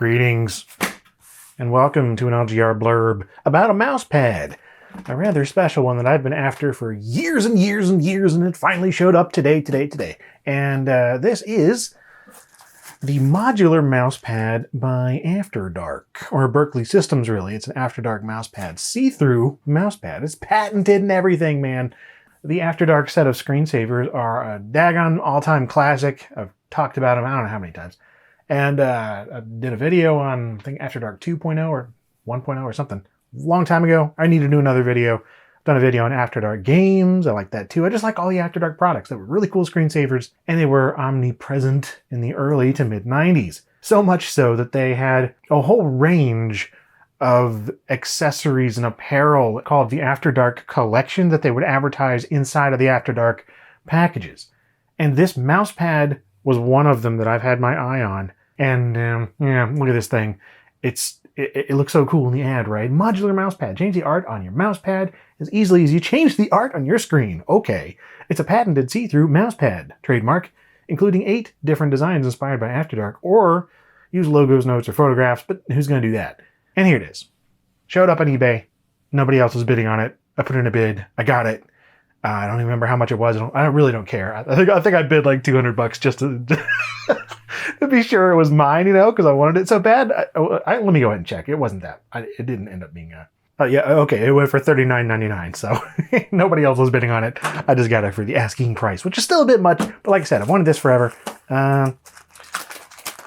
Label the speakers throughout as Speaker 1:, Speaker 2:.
Speaker 1: Greetings, and welcome to an LGR blurb about a mouse pad. A rather special one that I've been after for years and years and years, and it finally showed up today. And this is the Modular mouse pad by After Dark, or Berkeley Systems, really. It's an After Dark mouse pad. See-through mouse pad. It's patented and everything, man. The After Dark set of screensavers are a daggone all-time classic. I've talked about them I don't know how many times. And I did a video on, I think, After Dark 2.0 or 1.0 or something. A long time ago. I need to do another video. I've done a video on After Dark games. I like that too. I just like all the After Dark products that were really cool screensavers, and they were omnipresent in the early to mid 90s. So much so that they had a whole range of accessories and apparel called the After Dark Collection that they would advertise inside of the After Dark packages. And this mouse pad was one of them that I've had my eye on. And yeah, look at this thing. It looks so cool in the ad, right? Modular mouse pad. Change the art on your mouse pad as easily as you change the art on your screen. Okay. It's a patented see-through mouse pad, trademark, including 8 different designs inspired by After Dark, or use logos, notes, or photographs, but who's going to do that? And here it is. Showed up on eBay. Nobody else was bidding on it. I put in a bid. I got it. I don't even remember how much it was. I really don't care. I think I bid like $200 just to to be sure it was mine, because I wanted it so bad. Let me go ahead and check. It wasn't that. It didn't end up being yeah, okay. It went for $39.99. So nobody else was bidding on it. I just got it for the asking price, which is still a bit much. But like I said, I've wanted this forever.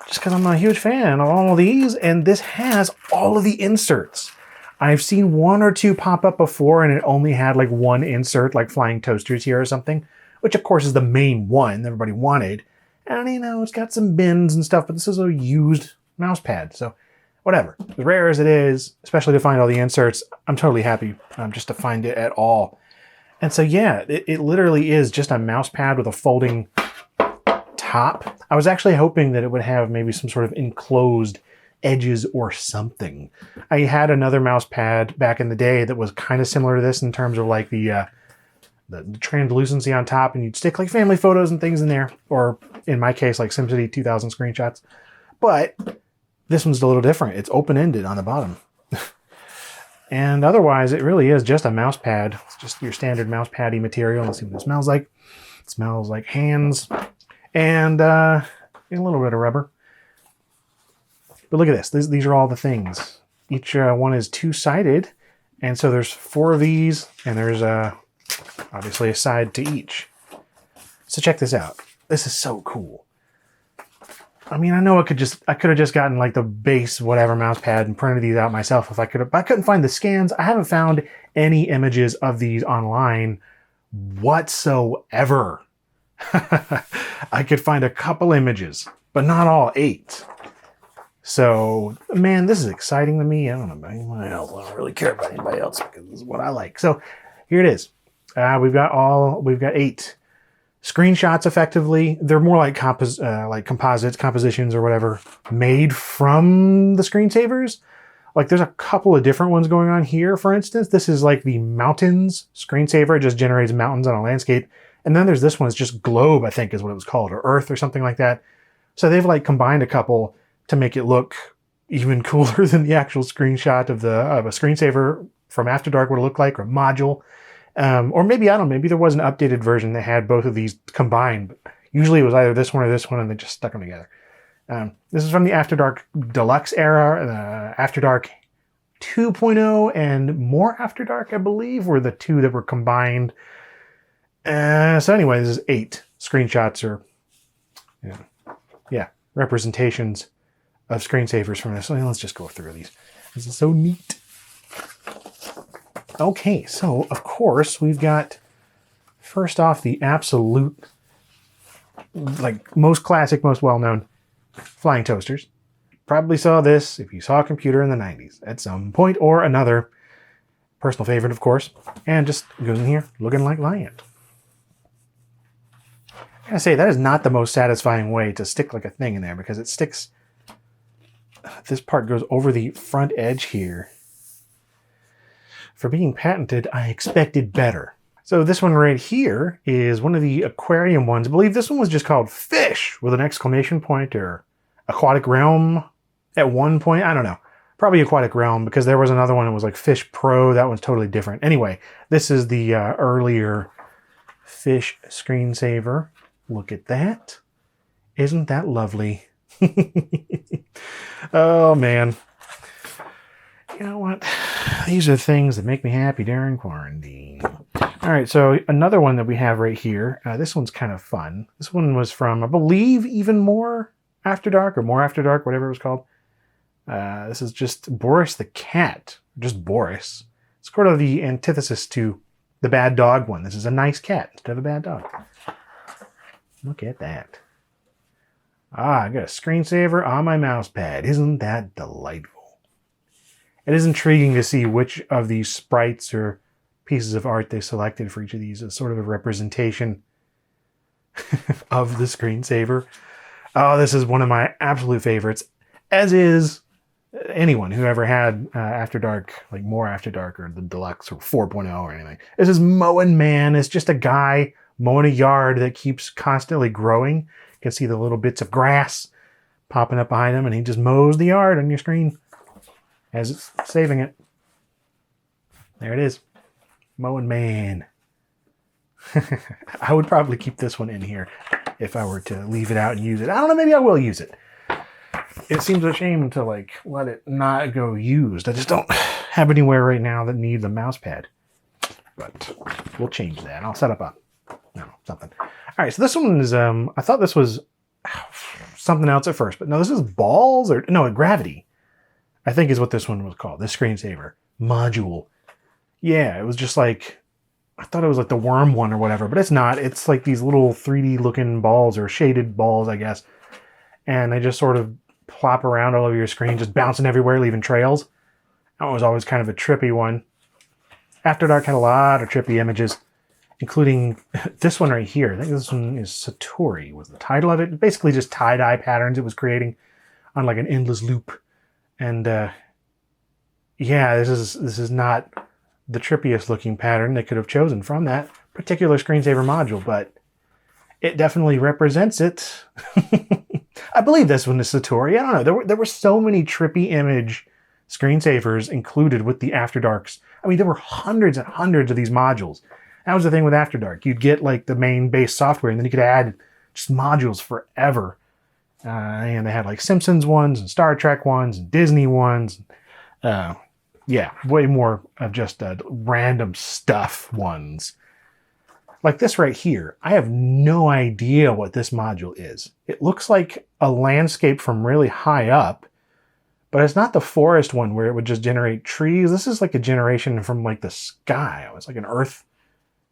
Speaker 1: Just because I'm a huge fan of all of these, and this has all of the inserts. I've seen 1 or 2 pop up before, and it only had like 1 insert, like flying toasters here or something, which of course is the main one that everybody wanted. And it's got some bins and stuff, but this is a used mouse pad, so whatever. As rare as it is, especially to find all the inserts, I'm totally happy just to find it at all. And so yeah, it literally is just a mouse pad with a folding top. I was actually hoping that it would have maybe some sort of enclosed edges or something. I had another mouse pad back in the day that was kind of similar to this in terms of like the translucency on top, and you'd stick like family photos and things in there, or in my case like SimCity 2000 screenshots. But this one's a little different. It's open-ended on the bottom. And otherwise it really is just a mouse pad. It's just your standard mouse paddy material. Let's see what it smells like. It smells like hands and a little bit of rubber. But look at this. These are all the things. Each one is 2-sided, and so there's 4 of these, and there's obviously a side to each. So check this out. This is so cool. I mean, I know I could have just gotten like the base whatever mouse pad and printed these out myself if I could have. But I couldn't find the scans. I haven't found any images of these online whatsoever. I could find a couple images, but not all 8. So, man, this is exciting to me. I don't know about anyone else. I don't really care about anybody else because this is what I like. So here it is. We've got 8 screenshots. Effectively, they're more like compositions or whatever, made from the screensavers. Like there's a couple of different ones going on here. For instance, this is like the mountains screensaver. It just generates mountains on a landscape. And then there's this one. It's just globe, I think is what it was called, or earth or something like that. So they've like combined a couple to make it look even cooler than the actual screenshot of a screensaver from After Dark would look like, or module. Or maybe, I don't know, maybe there was an updated version that had both of these combined, but usually it was either this one or this one, and they just stuck them together. This is from the After Dark Deluxe era. After Dark 2.0 and more After Dark, I believe, were the 2 that were combined. So anyway, this is 8 screenshots, or representations of screensavers from this. So let's just go through these. This is so neat. Okay, so of course we've got, first off, the absolute, like most classic, most well-known flying toasters. Probably saw this if you saw a computer in the 90s at some point or another. Personal favorite, of course. And just goes in here looking like land. I gotta say, that is not the most satisfying way to stick like a thing in there, because it sticks, this part goes over the front edge here. For being patented, I expected better. So this one right here is one of the aquarium ones. I believe this one was just called Fish with an exclamation point, or Aquatic Realm at one point. I don't know. Probably Aquatic Realm, because there was another one that was like Fish Pro. That one's totally different. Anyway, this is the earlier Fish Screensaver. Look at that. Isn't that lovely? Oh, man. You know what? These are things that make me happy during quarantine. All right, so another one that we have right here. This one's kind of fun. This one was from, I believe, Even More After Dark, or More After Dark, whatever it was called. This is just Boris the cat. Just Boris. It's sort of the antithesis to the bad dog one. This is a nice cat instead of a bad dog. Look at that. I got a screensaver on my mouse pad. Isn't that delightful? It is intriguing to see which of these sprites or pieces of art they selected for each of these as sort of a representation of the screensaver. Oh, this is one of my absolute favorites, as is anyone who ever had After Dark, like More After Dark or the Deluxe or 4.0 or anything. This is Mowing Man. It's just a guy mowing a yard that keeps constantly growing. You can see the little bits of grass popping up behind him, and he just mows the yard on your screen as it's saving it. There it is. Mowing Man. I would probably keep this one in here if I were to leave it out and use it. I don't know, maybe I will use it. It seems a shame to like let it not go used. I just don't have anywhere right now that needs a mouse pad. But we'll change that. I'll set up something. All right, so this one is I thought this was something else at first, but no, this is Balls, or no, Gravity, I think is what this one was called. This Screensaver Module. Yeah, it was just like, I thought it was like the worm one or whatever, but it's not. It's like these little 3D looking balls, or shaded balls, I guess. And they just sort of plop around all over your screen, just bouncing everywhere, leaving trails. That was always kind of a trippy one. After Dark had a lot of trippy images, including this one right here. I think this one is Satori, was the title of it. Basically just tie-dye patterns it was creating on like an endless loop. And yeah, this is not the trippiest looking pattern they could have chosen from that particular Screensaver module, but it definitely represents it. I believe this one is Satori. I don't know. There were so many trippy image screensavers included with the After Darks. I mean, there were hundreds and hundreds of these modules. That was the thing with After Dark. You'd get like the main base software, and then you could add just modules forever. And they had like Simpsons ones and Star Trek ones and Disney ones. Yeah, way more of just random stuff ones. Like this right here, I have no idea what this module is. It looks like a landscape from really high up, but it's not the forest one where it would just generate trees. This is like a generation from like the sky. It's like an earth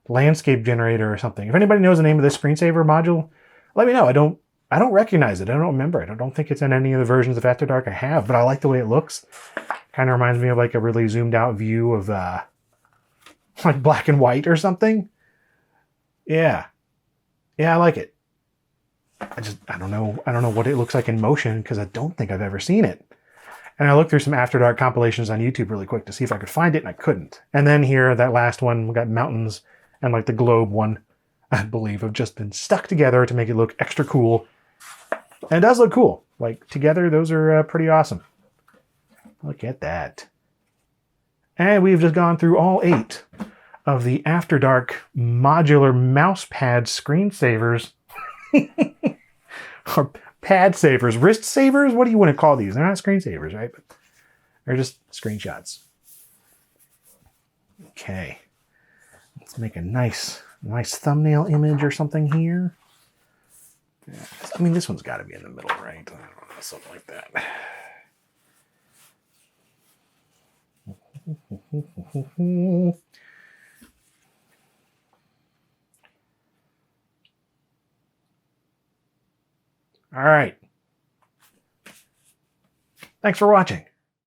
Speaker 1: landscape generator or something. If anybody knows the name of this Screensaver module, let me know. I don't recognize it. I don't remember it. I don't think it's in any of the versions of After Dark I have, but I like the way it looks. Kind of reminds me of like a really zoomed out view of like black and white or something. Yeah, I like it. I don't know what it looks like in motion, because I don't think I've ever seen it. And I looked through some After Dark compilations on YouTube really quick to see if I could find it, and I couldn't. And then here, that last one, we got mountains and like the globe one, I believe, have just been stuck together to make it look extra cool. And it does look cool. Like together, those are pretty awesome. Look at that. And we've just gone through all 8 of the After Dark modular mousepad screensavers. Or pad savers, wrist savers? What do you want to call these? They're not screensavers, right? But they're just screenshots. Okay. Let's make a nice thumbnail image or something here. I mean, this one's got to be in the middle, right? Something like that. All right. Thanks for watching.